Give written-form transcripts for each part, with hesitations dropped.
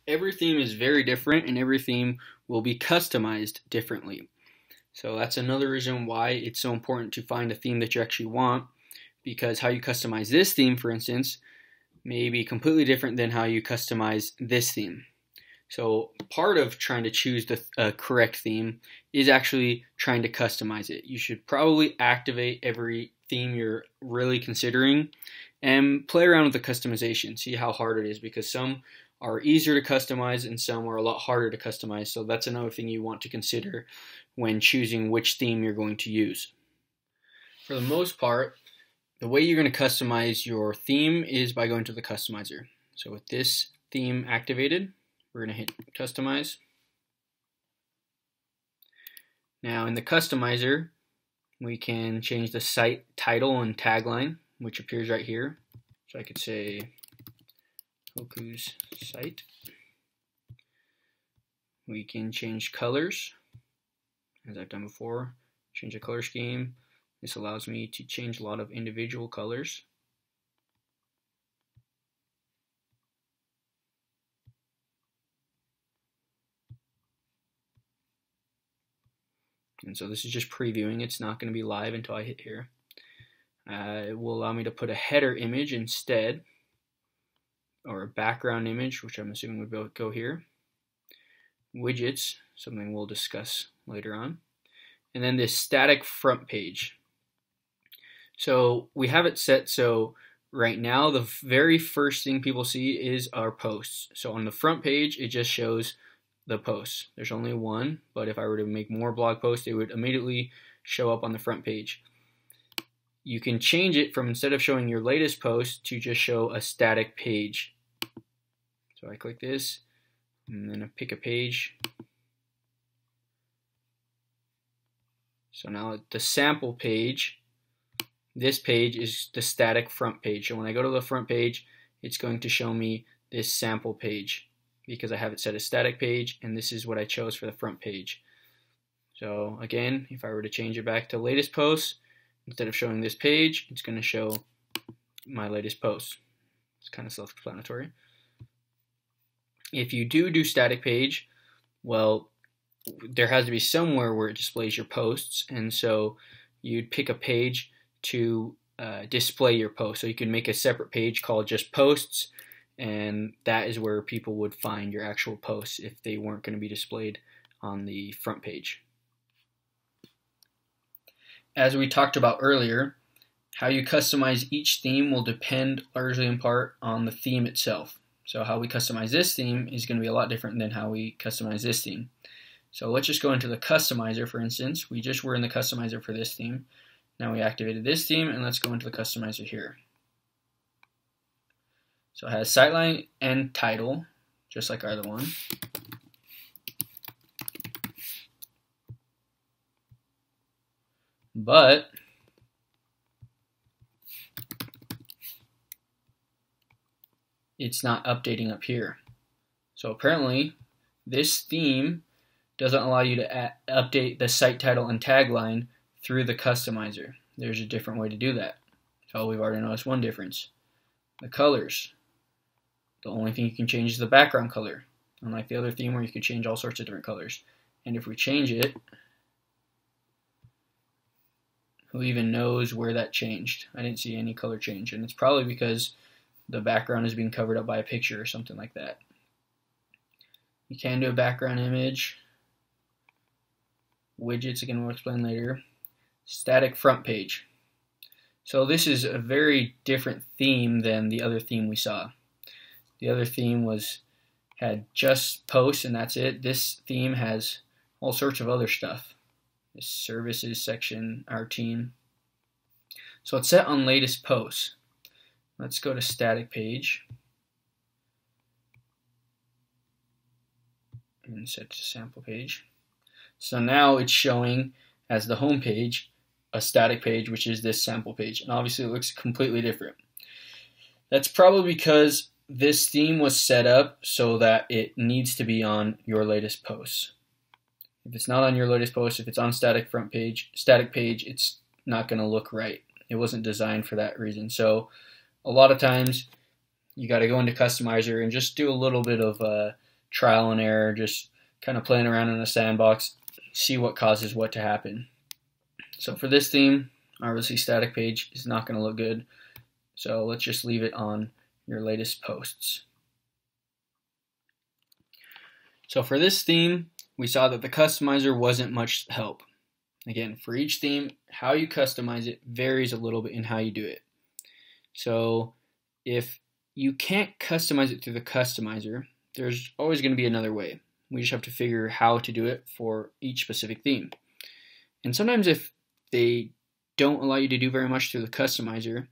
Every theme is very different and every theme will be customized differently. So that's another reason why it's so important to find a theme that you actually want, because how you customize this theme, for instance, may be completely different than how you customize this theme. So part of trying to choose the correct theme is actually trying to customize it. You should probably activate every theme you're really considering and play around with the customization. See how hard it is, because some are easier to customize and some are a lot harder to customize. So that's another thing you want to consider when choosing which theme you're going to use. For the most part, the way you're going to customize your theme is by going to the customizer. So with this theme activated, we're going to hit customize. Now in the customizer, we can change the site title and tagline, which appears right here. So I could say Hoku's site. We can change colors, as I've done before. Change the color scheme. This allows me to change a lot of individual colors. And so this is just previewing. It's not going to be live until I hit here. It will allow me to put a header image instead, or a background image, which I'm assuming would go here. Widgets, something we'll discuss later on. And then this static front page. So we have it set so right now the very first thing people see is our posts. So on the front page, it just shows the posts. There's only one, but if I were to make more blog posts, it would immediately show up on the front page. You can change it from, instead of showing your latest post, to just show a static page. So I click this, and then I pick a page. So now the sample page, this page is the static front page. So when I go to the front page, it's going to show me this sample page, because I have it set as static page, and this is what I chose for the front page. So again, if I were to change it back to latest post, instead of showing this page, it's going to show my latest post. It's kind of self-explanatory. If you do static page, well, there has to be somewhere where it displays your posts, and so you'd pick a page to display your post. So you can make a separate page called just posts, and that is where people would find your actual posts if they weren't going to be displayed on the front page. As we talked about earlier, how you customize each theme will depend largely in part on the theme itself. So how we customize this theme is going to be a lot different than how we customize this theme. So let's just go into the customizer, for instance. We just were in the customizer for this theme. Now we activated this theme, and let's go into the customizer here. So it has sightline and title, just like our other one. But it's not updating up here. So apparently this theme doesn't allow you to update the site title and tagline through the customizer. There's a different way to do that. So we've already noticed one difference. The colors. The only thing you can change is the background color, unlike the other theme where you can change all sorts of different colors. And if we change it, who even knows where that changed? I didn't see any color change, and it's probably because the background is being covered up by a picture or something like that. You can do a background image. Widgets, again, we'll explain later. Static front page. So this is a very different theme than the other theme we saw. The other theme had just posts and that's it. This theme has all sorts of other stuff. This services section, our team. So it's set on latest posts. Let's go to static page and set to sample page. So now it's showing as the home page a static page, which is this sample page, and obviously it looks completely different. That's probably because this theme was set up so that it needs to be on your latest posts. If it's not on your latest post, if it's on static page, it's not going to look right. It wasn't designed for that reason. So a lot of times you got to go into Customizer and just do a little bit of trial and error, just kind of playing around in a sandbox, see what causes what to happen. So for this theme, obviously static page is not going to look good, so let's just leave it on your latest posts. So for this theme, we saw that the customizer wasn't much help. Again, for each theme, how you customize it varies a little bit in how you do it. So if you can't customize it through the customizer, there's always going to be another way. We just have to figure how to do it for each specific theme. And sometimes if they don't allow you to do very much through the customizer,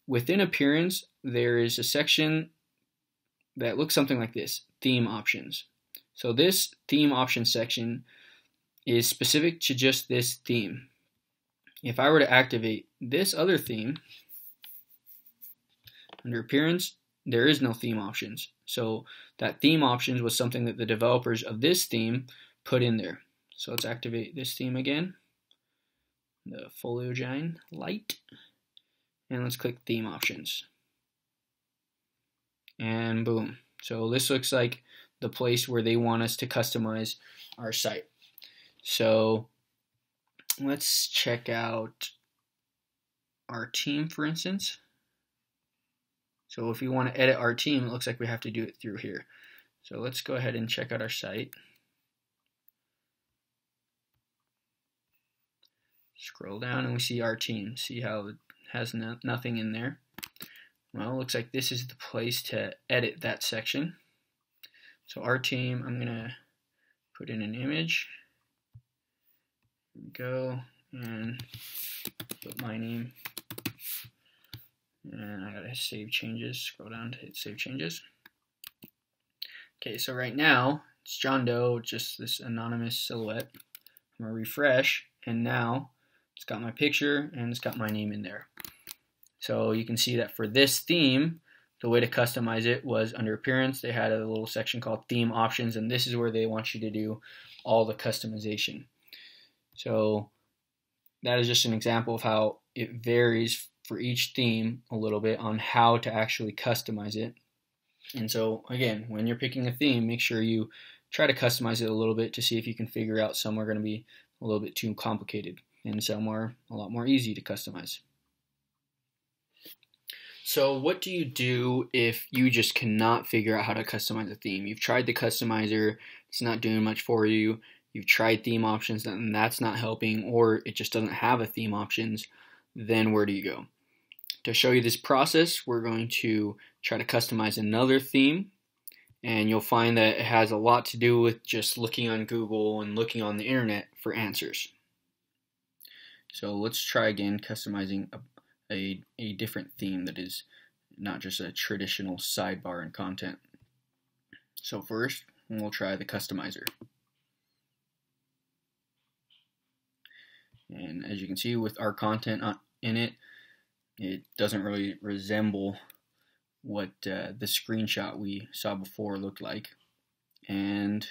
within Appearance, there is a section that looks something like this, Theme Options. So this Theme Options section is specific to just this theme. If I were to activate this other theme, under Appearance, there is no theme options. So that theme options was something that the developers of this theme put in there. So let's activate this theme again, the Foliogine Light, and let's click theme options. And boom. So this looks like the place where they want us to customize our site. So let's check out our team, for instance. So if we want to edit our team, it looks like we have to do it through here. So let's go ahead and check out our site. Scroll down and we see our team. See how it has nothing in there? Well, it looks like this is the place to edit that section. So our team, I'm going to put in an image. Here we go. And put my name. And I gotta save changes. Scroll down to hit save changes. Okay, so right now it's John Doe, just this anonymous silhouette. I'm gonna refresh, and now it's got my picture and it's got my name in there. So you can see that for this theme, the way to customize it was under Appearance. They had a little section called Theme Options, and this is where they want you to do all the customization. So that is just an example of how it varies for each theme a little bit on how to actually customize it. And so again, when you're picking a theme, make sure you try to customize it a little bit to see if you can figure out some are going to be a little bit too complicated and some are a lot more easy to customize. So what do you do if you just cannot figure out how to customize a theme? You've tried the customizer, it's not doing much for you. You've tried theme options and that's not helping, or it just doesn't have a theme options. Then where do you go? To show you this process, we're going to try to customize another theme, and you'll find that it has a lot to do with just looking on Google and looking on the internet for answers. So let's try again customizing a different theme that is not just a traditional sidebar and content. So first, we'll try the customizer. And as you can see with our content in it, it doesn't really resemble what the screenshot we saw before looked like. And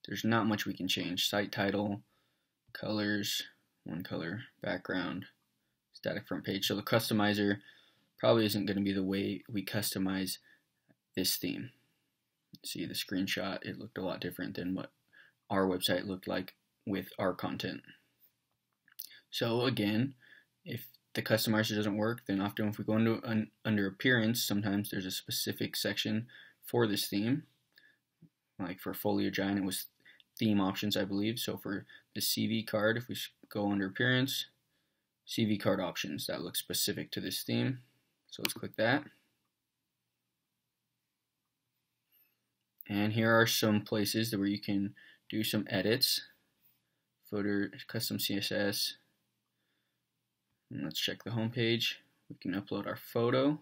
there's not much we can change. Site title, colors, one color, background, static front page. So the customizer probably isn't going to be the way we customize this theme. See the screenshot, it looked a lot different than what our website looked like with our content. So again, if the customizer doesn't work, then often if we go into under Appearance, sometimes there's a specific section for this theme. Like for Foliogine, it was theme options, I believe. So for the CV card, if we go under Appearance, CV card options, that looks specific to this theme. So let's click that. And here are some places where you can do some edits. Footer, custom CSS. And let's check the home page. We can upload our photo.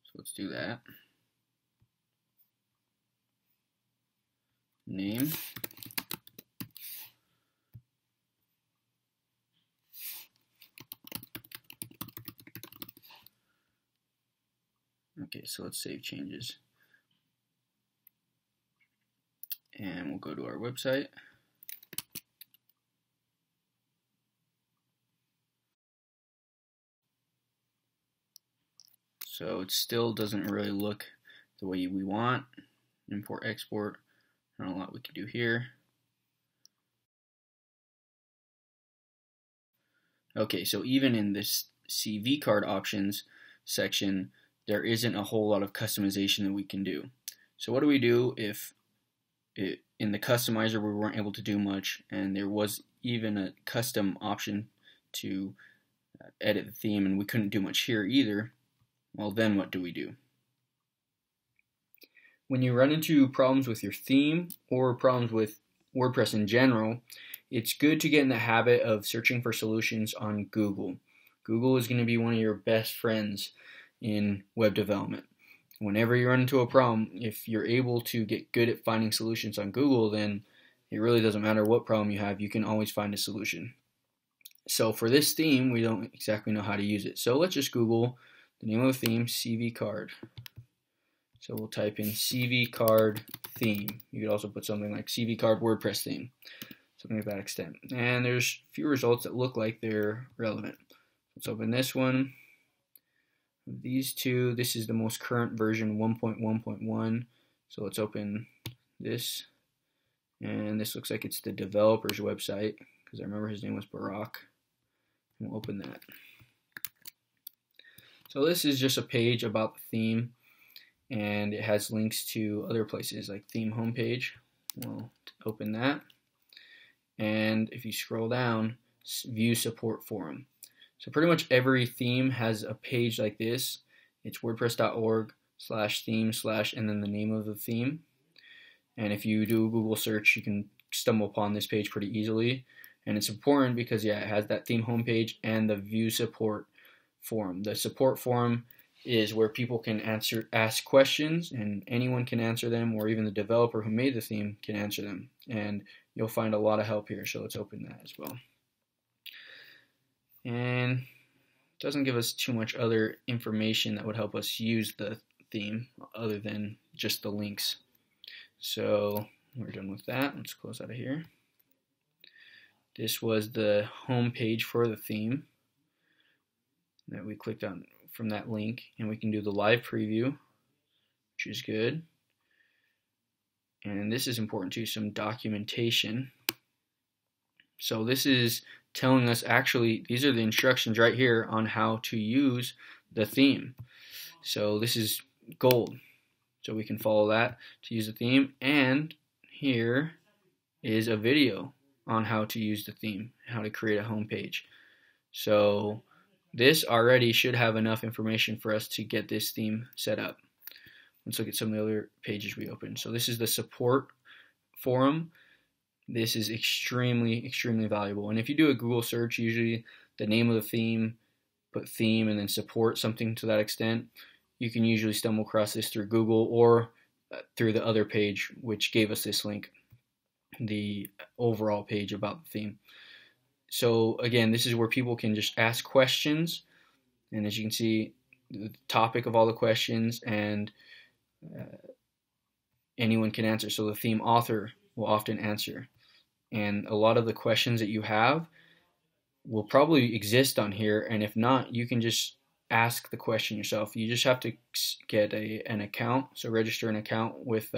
So let's do that. Name. Okay, so let's save changes. And we'll go to our website. So it still doesn't really look the way we want. import, export. Not a lot we can do here. Okay, so even in this CV card options section, there isn't a whole lot of customization that we can do. So what do we do if in the customizer we weren't able to do much, and there was even a custom option to edit the theme and we couldn't do much here either? Well, then what do we do? When you run into problems with your theme or problems with WordPress in general, it's good to get in the habit of searching for solutions on Google. Google is going to be one of your best friends in web development. Whenever you run into a problem, if you're able to get good at finding solutions on Google, then it really doesn't matter what problem you have, you can always find a solution. So for this theme, we don't exactly know how to use it. So let's just Google the name of the theme, CV card. So we'll type in CV card theme. You could also put something like CV card WordPress theme, something of that extent. And there's a few results that look like they're relevant. Let's open this one. These two, this is the most current version, 1.1.1. So let's open this. And this looks like it's the developer's website, because I remember his name was Barak. We'll open that. So this is just a page about the theme, and it has links to other places like theme homepage. We'll open that. And if you scroll down, view support forum. So pretty much every theme has a page like this. It's wordpress.org/theme/ and then the name of the theme. And if you do a Google search, you can stumble upon this page pretty easily. And it's important because, yeah, it has that theme homepage and the view support forum. The support forum is where people can ask questions, and anyone can answer them, or even the developer who made the theme can answer them. And you'll find a lot of help here, so let's open that as well. And it doesn't give us too much other information that would help us use the theme other than just the links. So we're done with that. Let's close out of here. This was the home page for the theme that we clicked on from that link, and we can do the live preview, which is good. And this is important too, some documentation. So this is telling us, actually, these are the instructions right here on how to use the theme. So this is gold. So we can follow that to use the theme. And here is a video on how to use the theme, how to create a home page. So this already should have enough information for us to get this theme set up. Let's look at some of the other pages we opened. So this is the support forum. This is extremely, extremely valuable. And if you do a Google search, usually the name of the theme, put theme, and then support, something to that extent, you can usually stumble across this through Google or through the other page, which gave us this link, the overall page about the theme. So again, this is where people can just ask questions, and as you can see, the topic of all the questions, and anyone can answer. So the theme author will often answer, and a lot of the questions that you have will probably exist on here, and if not, you can just ask the question yourself. You just have to get an account, so register an account with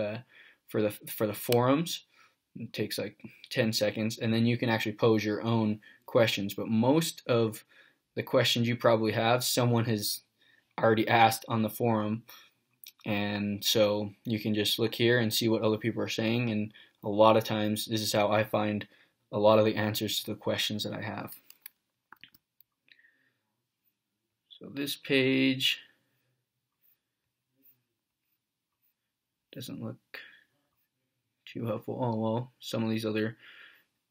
for the forums. It takes like 10 seconds, and then you can actually pose your own questions. But most of the questions you probably have, someone has already asked on the forum, and so you can just look here and see what other people are saying. And a lot of times, this is how I find a lot of the answers to the questions that I have. So this page doesn't look too helpful. Oh, well, some of these other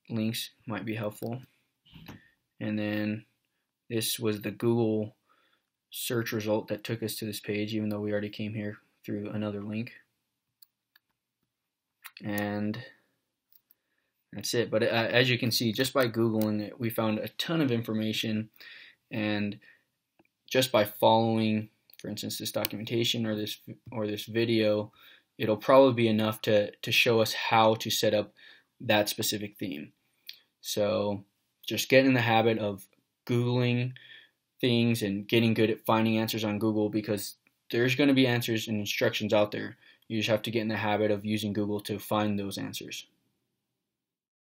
links might be helpful. And then this was the Google search result that took us to this page, even though we already came here through another link. And that's it. But as you can see, just by Googling it, we found a ton of information. And just by following, for instance, this documentation or this video, it'll probably be enough to show us how to set up that specific theme. So just get in the habit of Googling things and getting good at finding answers on Google, because there's going to be answers and instructions out there. You just have to get in the habit of using Google to find those answers.